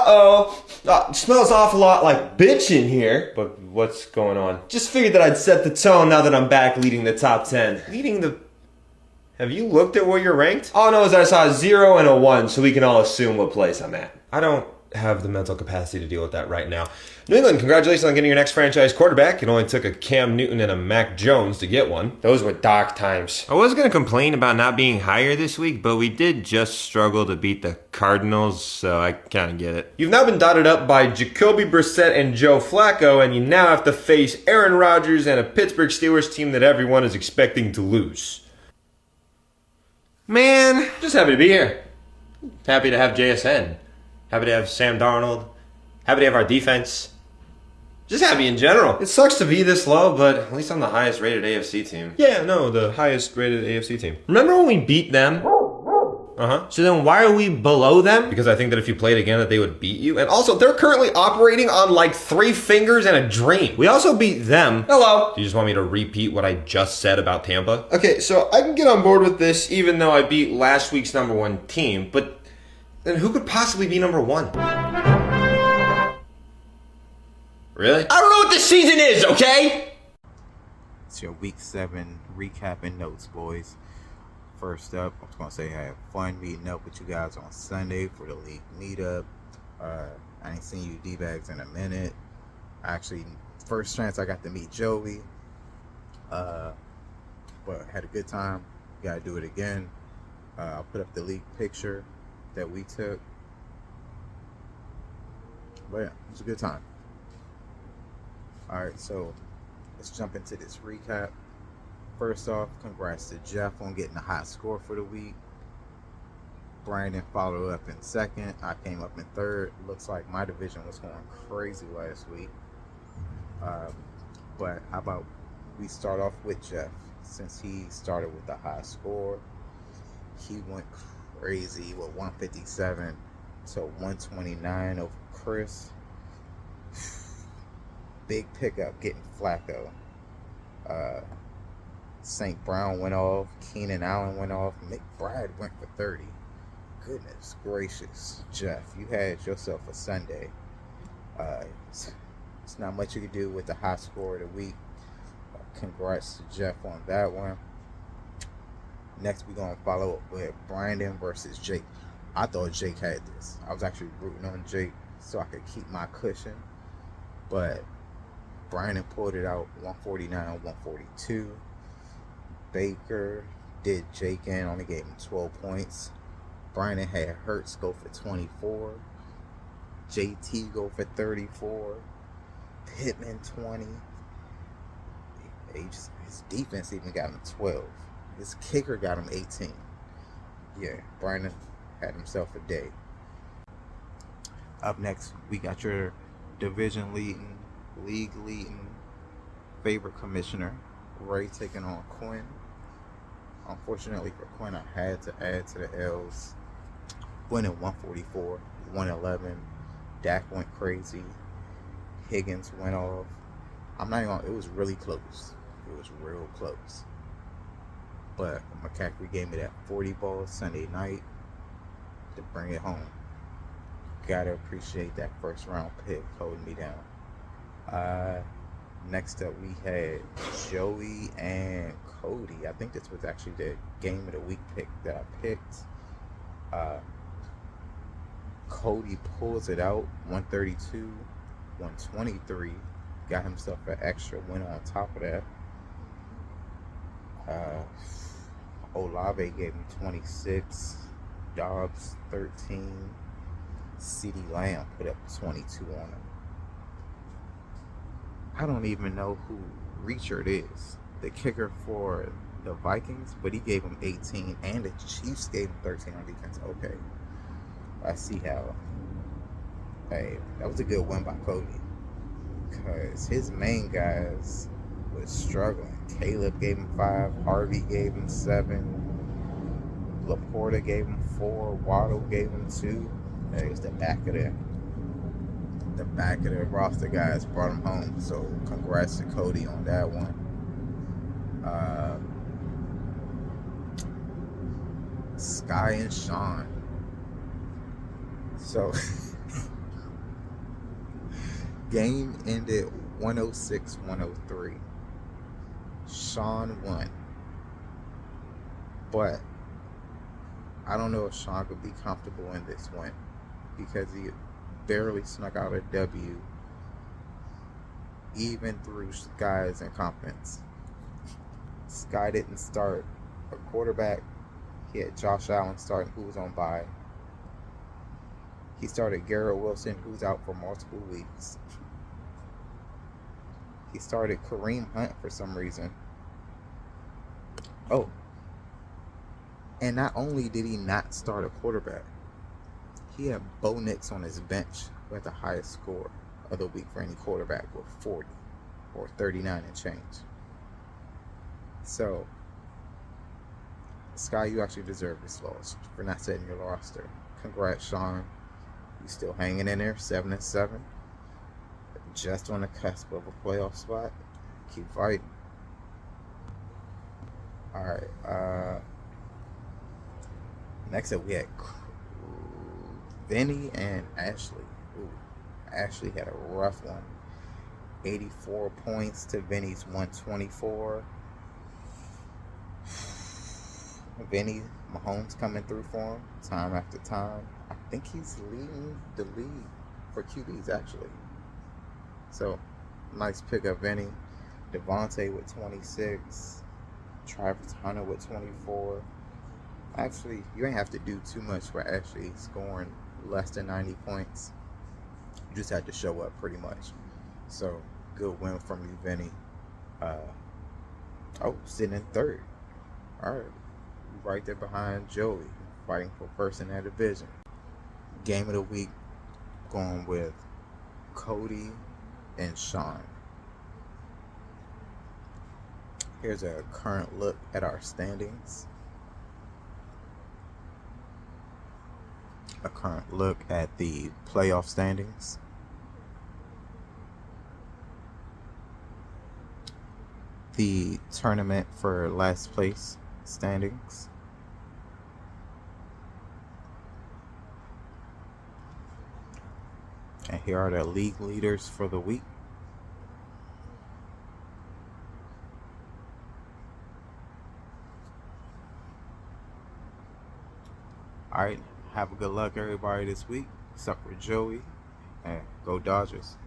Smells awful lot like bitch in here. But what's going on? Just figured that I'd set the tone now that I'm back leading the top 10. Have you looked at where you're ranked? All I know is I saw a 0 and a 1, so we can all assume what place I'm at. I don't have the mental capacity to deal with that right now. New England, congratulations on getting your next franchise quarterback. It only took a Cam Newton and a Mac Jones to get one. Those were dark times. I was going to complain about not being higher this week, but we did just struggle to beat the Cardinals, so I kind of get it. You've now been dotted up by Jacoby Brissett and Joe Flacco, and you now have to face Aaron Rodgers and a Pittsburgh Steelers team that everyone is expecting to lose. Man, just happy to be here. Happy to have JSN. Happy to have Sam Darnold. Happy to have our defense. Just happy in general. It sucks to be this low, but at least I'm the highest rated AFC team. Yeah, no, the highest rated AFC team. Remember when we beat them? So then why are we below them? Because I think that if you played again that they would beat you. And also, they're currently operating on like 3 fingers and a dream. We also beat them. Hello. Do you just want me to repeat what I just said about Tampa? Okay, so I can get on board with this even though I beat last week's #1 team, but then who could possibly be #1? Really? I don't know what this season is, okay? It's your Week 7 recap and notes, boys. First up, I was going to say I had fun meeting up with you guys on Sunday for the league meetup. I ain't seen you D-bags in a minute. Actually, first chance I got to meet Joey. But had a good time. Got to do it again. I'll put up the league picture that we took. But yeah, it was a good time. Alright, so let's jump into this recap. First off, congrats to Jeff on getting the high score for the week. Brandon followed up in second. I came up in third. Looks like my division was going crazy last week. But how about we start off with Jeff, since he started with the high score. He went crazy with 157 to 129 over Chris. Big pickup getting Flacco. St. Brown went off. Keenan Allen went off. McBride went for 30. Goodness gracious, Jeff, you had yourself a Sunday. It's not much you can do with the high score of the week. Congrats to Jeff on that one. Next, we're going to follow up with Brandon versus Jake. I thought Jake had this. I was actually rooting on Jake so I could keep my cushion. But Brandon pulled it out 149-142. Baker did Jake in, only gave him 12 points. Brandon had Hurts go for 24. JT go for 34. Pittman 20. His defense even got him 12. His kicker got him 18. Yeah, Brandon had himself a day. Up next, we got your division leading, league leading favorite commissioner, Ray, taking on Quinn. Unfortunately for Quinn, I had to add to the L's. Winning 144, 111. Dak went crazy. Higgins went off. I'm not even gonna, it was really close. It was real close. But McCaffrey gave me that 40 ball Sunday night to bring it home. Gotta appreciate that first round pick holding me down. Next up, we had Joey and Cody. I think this was actually the game of the week pick that I picked. Cody pulls it out, 132, 123. Got himself an extra win on top of that. Olave gave him 26. Dobbs 13. CeeDee Lamb put up 22 on him. I don't even know who Richard is, the kicker for the Vikings, but he gave him 18, and the Chiefs gave him 13 on defense. Okay, I see how. Hey, that was a good win by Cody, because his main guys was struggling. Caleb gave him 5, Harvey gave him 7, Laporta gave him 4, Waddle gave him 2. It was the back of the roster guys brought him home. So congrats to Cody on that one. Sky and Sean. So Game ended 106-103. Sean won. But I don't know if Sean could be comfortable in this win because he barely snuck out a W even through Sky's incompetence. Sky didn't start a quarterback. He had Josh Allen starting, who was on bye. He started Garrett Wilson, who's out for multiple weeks. He started Kareem Hunt for some reason. Oh. And not only did he not start a quarterback, he had Bo Nix on his bench, who had the highest score of the week for any quarterback with 40 or 39 and change. So, Sky, you actually deserve this loss for not setting your roster. Congrats, Sean. You still hanging in there, 7-7. Just on the cusp of a playoff spot. Keep fighting. Alright, next up we had Vinny and Ashley. Ooh, Ashley had a rough one. 84 points to Vinny's 124. Vinny, Mahomes coming through for him time after time. I think he's leading the league for QBs actually. So, nice pickup, Vinny. Devontae with 26. Travis Hunter with 24. Actually, you ain't have to do too much for Ashley scoring less than 90 points. You just had to show up pretty much. So, good win from you, Vinny. Sitting in third. Alright. Right there behind Joey, fighting for first in that division. Game of the week, going with Cody and Sean. Here's a current look at our standings. A current look at the playoff standings. The tournament for last place standings. And here are the league leaders for the week. Alright, have a good luck everybody this week, except for Joey, and go Dodgers.